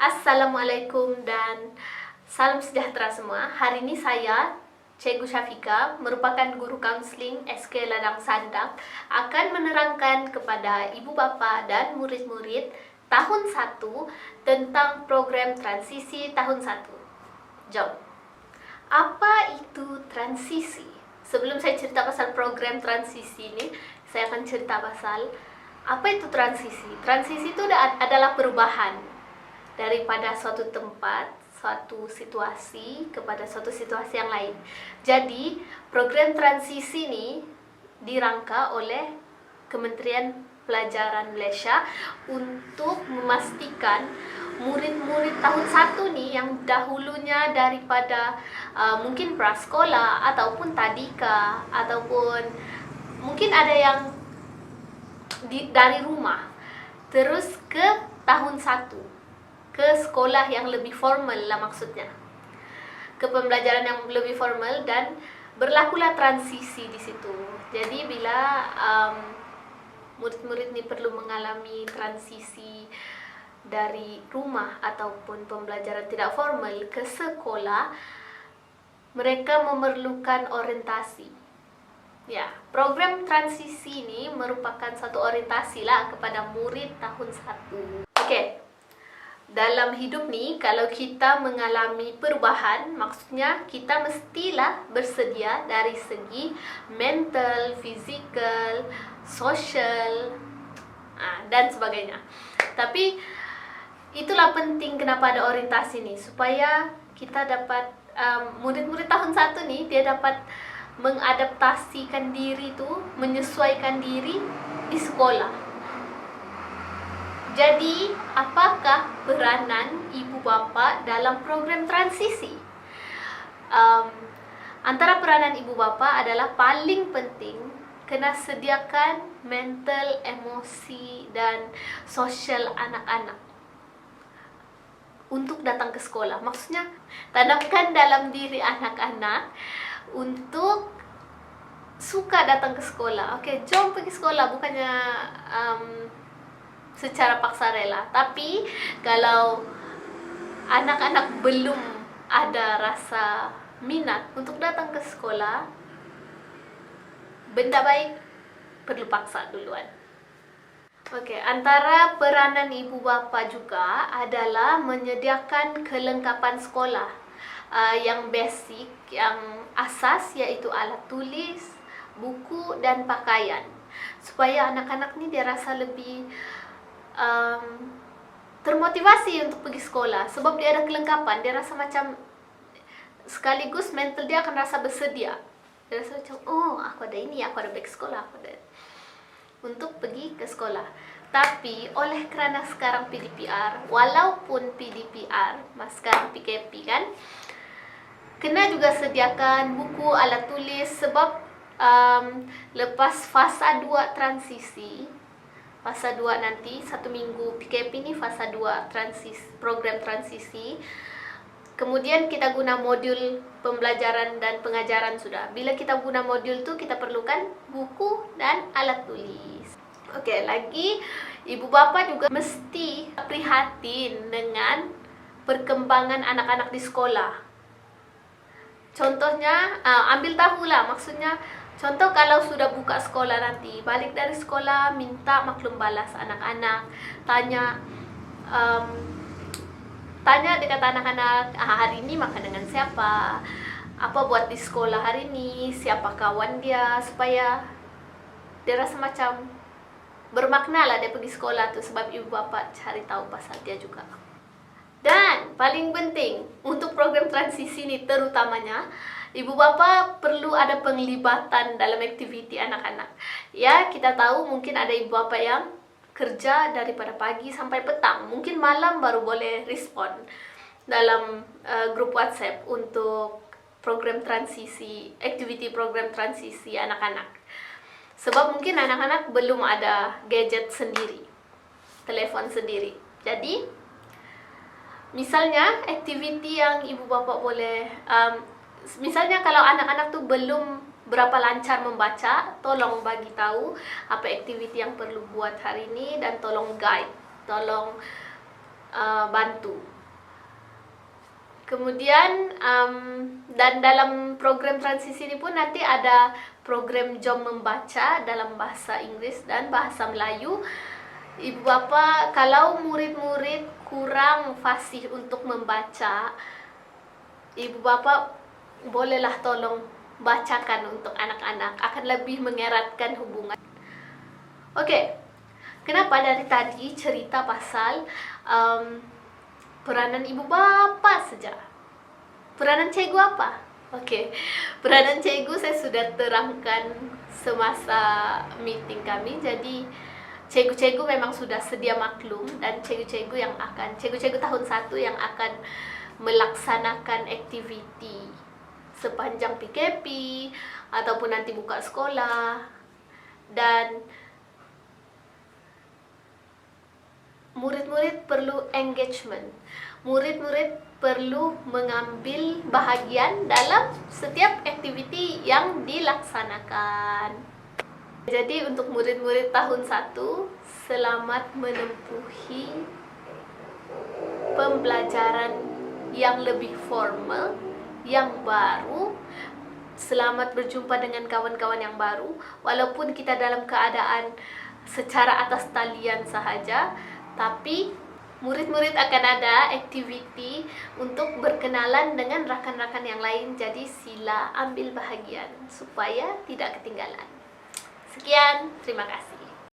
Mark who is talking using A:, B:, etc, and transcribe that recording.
A: Assalamualaikum dan salam sejahtera semua. Hari ini saya, Cikgu Syafika, merupakan guru kaunseling SK Ladang Sandak, akan menerangkan kepada ibu bapa dan murid-murid tahun 1 tentang program transisi tahun 1. Jom. Apa itu transisi? Sebelum saya cerita pasal program transisi ini, saya akan cerita pasal apa itu transisi. Transisi itu adalah perubahan daripada suatu tempat, suatu situasi kepada suatu situasi yang lain. Jadi, program transisi ini dirangka oleh Kementerian Pelajaran Malaysia untuk memastikan murid-murid tahun 1 nih yang dahulunya daripada mungkin prasekolah ataupun tadika ataupun mungkin ada yang dari rumah terus ke tahun 1, ke sekolah yang lebih formal lah maksudnya, ke pembelajaran yang lebih formal, dan berlakulah transisi di situ. Jadi bila murid-murid ini perlu mengalami transisi dari rumah ataupun pembelajaran tidak formal ke sekolah, mereka memerlukan orientasi. Ya, program transisi ini merupakan satu orientasi lah kepada murid tahun 1. Okey. Dalam hidup nih, kalau kita mengalami perubahan, maksudnya kita mestilah bersedia dari segi mental, fizikal, sosial, dan sebagainya. Tapi itulah penting kenapa ada orientasi nih, supaya kita dapat murid-murid tahun 1 nih, dia dapat mengadaptasikan diri tuh, menyesuaikan diri di sekolah. Jadi, apakah peranan ibu bapa dalam program transisi? Antara peranan ibu bapa adalah paling penting, kena sediakan mental, emosi, dan sosial anak-anak untuk datang ke sekolah. Maksudnya, tanamkan dalam diri anak-anak untuk suka datang ke sekolah. Okey, jom pergi sekolah, bukannya secara paksa rela. Tapi kalau anak-anak belum ada rasa minat untuk datang ke sekolah, benda baik perlu paksa duluan. Okey, antara peranan ibu bapa juga adalah menyediakan kelengkapan sekolah yang basic, yang asas, iaitu alat tulis, buku dan pakaian, supaya anak-anak ni dia rasa lebih termotivasi untuk pergi sekolah. Sebab dia ada kelengkapan, dia rasa macam, sekaligus mental dia akan rasa bersedia. Dia rasa macam, oh, aku ada ini, aku ada beg sekolah, aku ada, untuk pergi ke sekolah. Tapi oleh kerana sekarang PDPR, walaupun PDPR sekarang PKP kan, kena juga sediakan buku, alat tulis. Sebab lepas fasa 2 transisi, fasa 2 nanti, 1 minggu PKP ni fasa 2 program transisi. Kemudian kita guna modul pembelajaran dan pengajaran sudah. Bila kita guna modul tu, kita perlukan buku dan alat tulis. Okey, lagi ibu bapa juga mesti prihatin dengan perkembangan anak-anak di sekolah. Contohnya, ambil tahulah, maksudnya contoh kalau sudah buka sekolah nanti, balik dari sekolah minta maklum balas anak-anak, tanya dekat anak-anak, hari ini makan dengan siapa, apa buat di sekolah hari ini, siapa kawan dia, supaya dia rasa macam bermakna lah dia pergi sekolah tu, sebab ibu bapa cari tahu pasal dia juga. Dan paling penting untuk program transisi ni terutamanya, ibu bapa perlu ada penglibatan dalam aktiviti anak-anak. Ya, kita tahu mungkin ada ibu bapa yang kerja daripada pagi sampai petang, mungkin malam baru boleh respon dalam grup WhatsApp untuk program transisi, aktiviti program transisi anak-anak. Sebab mungkin anak-anak belum ada gadget sendiri, telefon sendiri. Jadi, misalnya aktiviti yang ibu bapa boleh, misalnya kalau anak-anak tu belum berapa lancar membaca, tolong bagi tahu apa aktiviti yang perlu buat hari ini, dan tolong guide, tolong bantu. Kemudian dan dalam program transisi ini pun nanti ada program jom membaca dalam bahasa Inggris dan bahasa Melayu. Ibu bapak, kalau murid-murid kurang fasih untuk membaca, ibu bapak bolehlah tolong bacakan untuk anak-anak, akan lebih mengeratkan hubungan. Oke, kenapa dari tadi cerita pasal peranan ibu bapak saja? Peranan cikgu apa? Oke, peranan cikgu saya sudah terangkan semasa meeting kami. Jadi cikgu-cikgu memang sudah sedia maklum, dan cikgu-cikgu tahun 1 yang akan melaksanakan aktiviti sepanjang PKP ataupun nanti buka sekolah. Dan murid-murid perlu engagement. Murid-murid perlu mengambil bahagian dalam setiap aktiviti yang dilaksanakan. Jadi untuk murid-murid tahun 1, selamat menempuhi pembelajaran yang lebih formal, yang baru. Selamat berjumpa dengan kawan-kawan yang baru, walaupun kita dalam keadaan secara atas talian sahaja, tapi murid-murid akan ada aktiviti untuk berkenalan dengan rakan-rakan yang lain. Jadi sila ambil bahagian supaya tidak ketinggalan. Sekian, terima kasih.